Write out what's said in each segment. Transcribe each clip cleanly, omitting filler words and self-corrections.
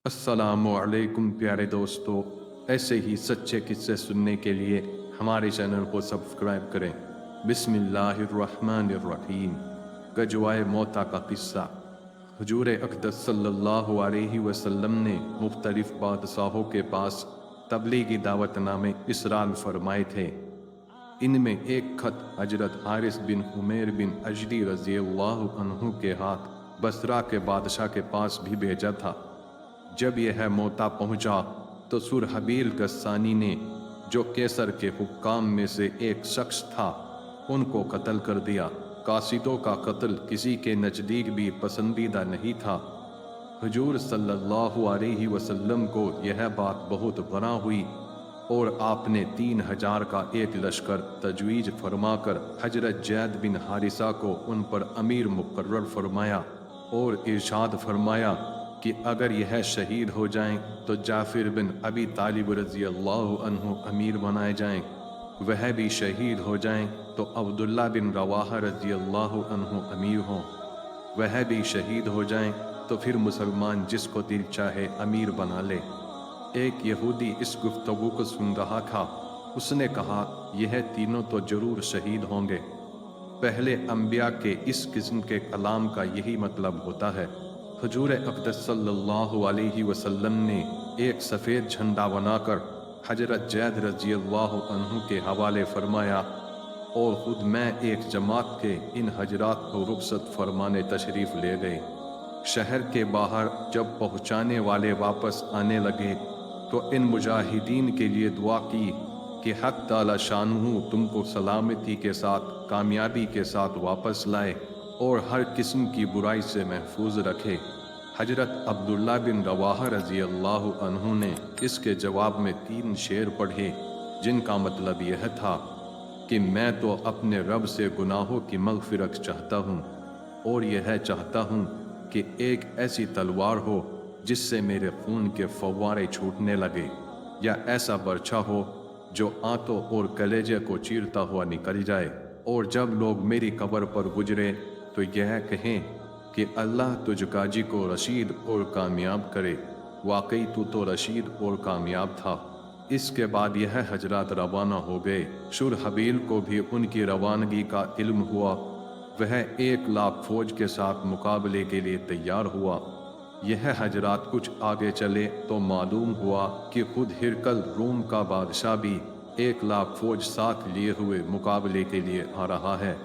अस्सलामु अलैकुम प्यारे दोस्तों। ऐसे ही सच्चे किस्से सुनने के लिए हमारे चैनल को सब्सक्राइब करें। बिस्मिल्लाहिर्रहमानिर्रहीम। गजवाए मौता का किस्सा। हुजूर अक़दस सल्लल्लाहु अलैहि वसल्लम ने मुख्तलिफ बादशाहों के पास तबलीगी दावतनामे इसराल फरमाए थे। इनमें एक खत हजरत हारिस बिन उमैर बिन अजदी रज़ियल्लाहु अन्हु के हाथ बसरा के बादशाह के पास भी भेजा था। जब यह मौता पहुंचा तो सुरहबील गस्सानी ने, जो केसर के हुक्काम में से एक शख्स था, उनको कत्ल कर दिया। कासिदों का कत्ल किसी के नज़दीक भी पसंदीदा नहीं था। हुजूर सल्लल्लाहु अलैहि वसल्लम को यह बात बहुत बरा हुई और आपने 3000 का एक लश्कर तजवीज़ फरमाकर हजरत जैद बिन हारिसा को उन पर अमीर मुकर्रर फरमाया और इरशाद फरमाया कि अगर यह शहीद हो जाएं तो जाफिर बिन अबी तालिब रज़ियल्लाहु अन्हु अमीर बनाए जाएं। वह भी शहीद हो जाएं तो अब्दुल्ला बिन रवाहा रज़ियल्लाहु अन्हु अमीर हों। वह भी शहीद हो जाएं तो फिर मुसलमान जिसको दिल चाहे अमीर बना ले। एक यहूदी इस गुफ्तगू को सुन रहा था। उसने कहा, यह तीनों तो जरूर शहीद होंगे। पहले अंबिया के इस किस्म के कलाम का यही मतलब होता है। हुजूर अक़दस सल्लल्लाहु अलैहि वसल्लम ने एक सफ़ेद झंडा बनाकर हजरत जैद रज़ियल्लाहु अन्हु के हवाले फरमाया और ख़ुद मैं एक जमात के इन हजरात को रुखसत फरमाने तशरीफ़ ले गए। शहर के बाहर जब पहुँचाने वाले वापस आने लगे तो इन मुजाहिदीन के लिए दुआ की कि हक़ ताला शानहू तुमको सलामती के साथ, कामयाबी के साथ वापस लाए और हर किस्म की बुराई से महफूज रखे। हजरत अब्दुल्ला बिन रवाहा रज़ियल्लाहु अन्हु ने इसके जवाब में 3 शेर पढ़े, जिनका मतलब यह था कि मैं तो अपने रब से गुनाहों की मग़फ़िरत चाहता हूँ और यह चाहता हूँ कि एक ऐसी तलवार हो जिससे मेरे खून के फव्वारे छूटने लगे, या ऐसा बर्छा हो जो आंतों और कलेजे को चीरता हुआ निकल जाए, और जब लोग मेरी कब्र पर गुजरे तो यह कहें कि अल्लाह तुझ काजी को रशीद और कामयाब करे। वाकई तू तो रशीद और कामयाब था। इसके बाद यह हजरात रवाना हो गए। शुरहबील को भी उनकी रवानगी का इल्म हुआ। वह 1,00,000 फौज के साथ मुकाबले के लिए तैयार हुआ। यह हजरात कुछ आगे चले तो मालूम हुआ कि खुद हिरकल रूम का बादशाह भी 1,00,000 फौज साथ लिए हुए मुकाबले के लिए आ रहा है।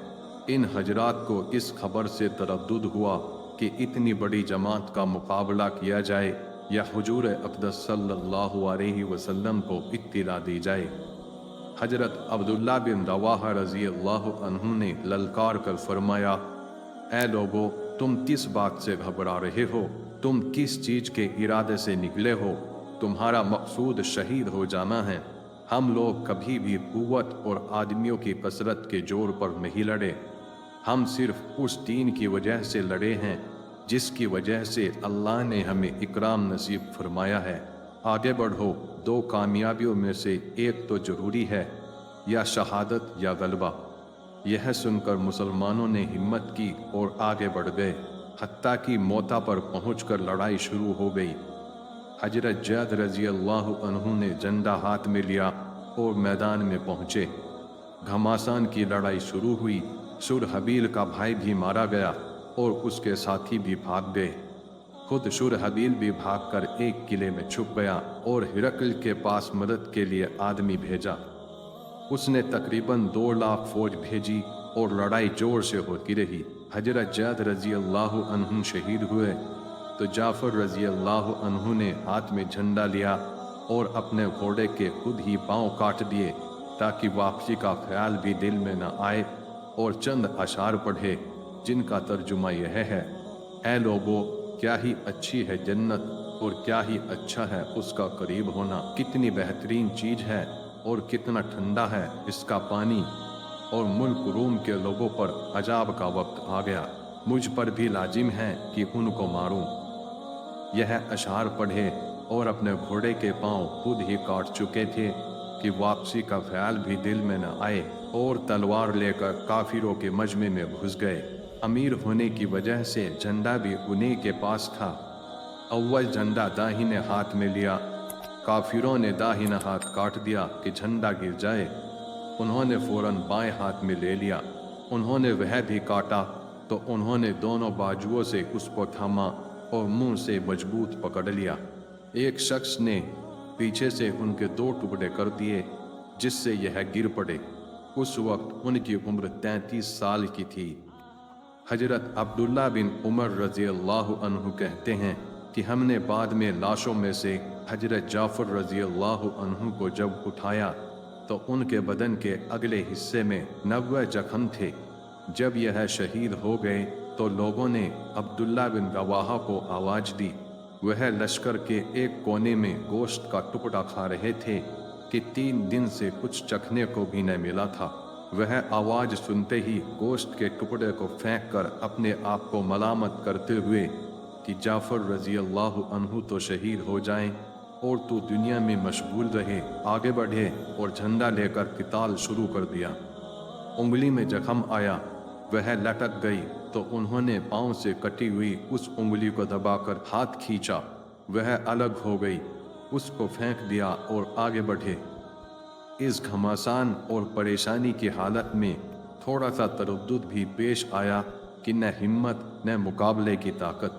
इन हजरात को इस खबर से तरद्दुद हुआ कि इतनी बड़ी जमात का मुकाबला किया जाए या हुजूर अक़दस सल्लल्लाहु अलैहि वसल्लम को इत्तिला दी जाए। हजरत अब्दुल्ला बिन रवाहा रज़ियल्लाहु अन्हु ने ललकार कर फरमाया, ऐ लोगों, तुम किस बात से घबरा रहे हो? तुम किस चीज़ के इरादे से निकले हो? तुम्हारा मकसूद शहीद हो जाना है। हम लोग कभी भी कुव्वत और आदमियों की कसरत के जोर पर नहीं लड़े। हम सिर्फ उस दीन की वजह से लड़े हैं जिसकी वजह से अल्लाह ने हमें इकराम नसीब फरमाया है। आगे बढ़ो। 2 कामयाबियों में से एक तो जरूरी है, या शहादत या गलबा। यह सुनकर मुसलमानों ने हिम्मत की और आगे बढ़ गए। हत्ता कि मौता पर पहुंचकर लड़ाई शुरू हो गई। हजरत जैद रज़ियल्लाहु अन्हु ने झंडा हाथ में लिया और मैदान में पहुंचे। घमासान की लड़ाई शुरू हुई। शुरहबील का भाई भी मारा गया और उसके साथी भी भाग गए। खुद शुरहबील भी भागकर एक किले में छुप गया और हिरकल के पास मदद के लिए आदमी भेजा। उसने तकरीबन 2,00,000 फौज भेजी और लड़ाई जोर से होती रही। हजरत जैद रज़ियल्लाहु अन्हु शहीद हुए तो जाफर रज़ियल्लाहु अन्हु ने हाथ में झंडा लिया और अपने घोड़े के खुद ही पांव काट दिए ताकि वापसी का ख्याल भी दिल में न आए, और चंद अशार पढ़े जिनका तर्जुमा यह है, ऐ लोगों, क्या ही अच्छी है जन्नत और क्या ही अच्छा है उसका करीब होना। कितनी बेहतरीन चीज़ है और कितना ठंडा है इसका पानी, और मुल्क रूम के लोगों पर अजाब का वक्त आ गया। मुझ पर भी लाजिम है कि उनको मारूं। यह अशार पढ़े और अपने घोड़े के पांव खुद ही काट चुके थे कि वापसी का ख्याल भी दिल में न आए, और तलवार लेकर काफिरों के मजमे में घुस गए। अमीर होने की वजह से झंडा भी उन्हीं के पास था। अव्वल झंडा दाहिने हाथ में लिया, काफिरों ने दाहिना हाथ काट दिया कि झंडा गिर जाए। उन्होंने फौरन बाएं हाथ में ले लिया। उन्होंने वह भी काटा तो उन्होंने दोनों बाजुओं से उसको थामा और मुंह से मजबूत पकड़ लिया। एक शख्स ने पीछे से उनके 2 टुकड़े कर दिए जिससे यह गिर पड़े। उस वक्त उनकी उम्र 33 साल की थी। हजरत अब्दुल्ला बिन उमर रजी अल्लाह अन्हु कहते हैं कि हमने बाद में लाशों में से हजरत जाफर रजी अल्लाह अन्हु को जब उठाया तो उनके बदन के अगले हिस्से में 90 जख्म थे। जब यह शहीद हो गए तो लोगों ने अब्दुल्ला बिन रवाहा को आवाज़ दी। वह लश्कर के एक कोने में गोश्त का टुकड़ा खा रहे थे कि 3 दिन से कुछ चखने को भी न मिला था। वह आवाज़ सुनते ही गोश्त के टुकड़े को फेंक कर अपने आप को मलामत करते हुए कि जाफर रजी अल्लाह अन्हु तो शहीद हो जाएं और तू दुनिया में मशगूल रहे, आगे बढ़े और झंडा लेकर किताल शुरू कर दिया। उंगली में जख्म आया, वह लटक गई तो उन्होंने पाँव से कटी हुई उस उंगली को दबाकर हाथ खींचा, वह अलग हो गई, उसको फेंक दिया और आगे बढ़े। इस घमासान और परेशानी की हालत में थोड़ा सा तरद्दुद भी पेश आया कि न हिम्मत न मुकाबले की ताकत,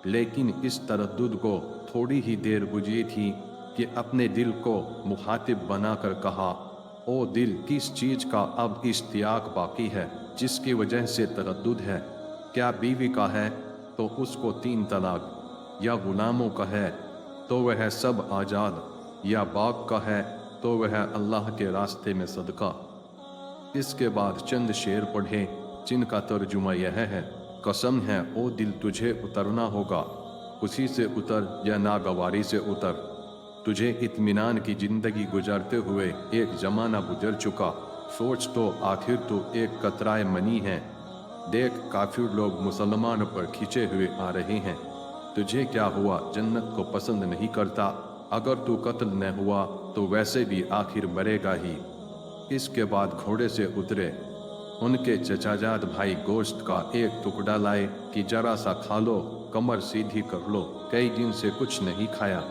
लेकिन इस तरद्दुद को थोड़ी ही देर गुजरी थी कि अपने दिल को मुखातिब बनाकर कहा, ओ दिल, किस चीज़ का अब इश्तियाक बाकी है जिसकी वजह से तरद्दुद है? क्या बीवी का है तो उसको 3 तलाक, या गुलामों का है तो वह सब आज़ाद, या बाग का है तो वह अल्लाह के रास्ते में सदका। इसके बाद चंद शेर पढ़े जिनका तर्जुमा यह है, कसम है ओ दिल तुझे उतरना होगा, उसी से उतर या नागवारी से उतर। तुझे इत्मीनान की जिंदगी गुजारते हुए एक जमाना गुजर चुका, सोच तो आखिर तो एक कतराए मनी है। देख काफिर लोग मुसलमान पर खींचे हुए आ रहे हैं, तुझे क्या हुआ, जन्नत को पसंद नहीं करता? अगर तू कत्ल न हुआ तो वैसे भी आखिर मरेगा ही। इसके बाद घोड़े से उतरे। उनके चचाजाद भाई गोश्त का एक टुकड़ा लाए कि जरा सा खा लो, कमर सीधी कर लो, कई दिन से कुछ नहीं खाया।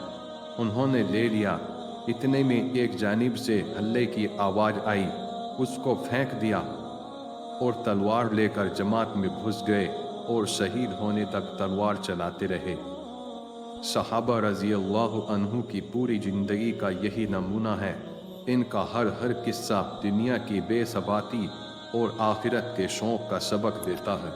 उन्होंने ले लिया। इतने में एक जानिब से हल्ले की आवाज़ आई, उसको फेंक दिया और तलवार लेकर जमात में घुस गए और शहीद होने तक तलवार चलाते रहे। सहाबा रजी अल्लाह अन्हु की पूरी ज़िंदगी का यही नमूना है। इनका हर किस्सा दुनिया की बेसबाती और आखिरत के शौक़ का सबक देता है।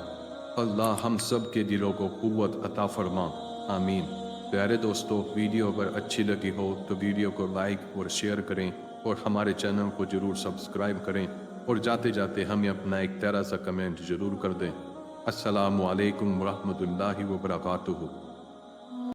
अल्लाह हम सब के दिलों को क़ुव्वत अता फरमा, आमीन। प्यारे दोस्तों, वीडियो अगर अच्छी लगी हो तो वीडियो को लाइक और शेयर करें और हमारे चैनल को ज़रूर सब्सक्राइब करें और जाते जाते हमें अपना एक प्यारा सा कमेंट ज़रूर कर दें। अस्सलामु अलैकुम व रहमतुल्लाहि व बरकातुहू।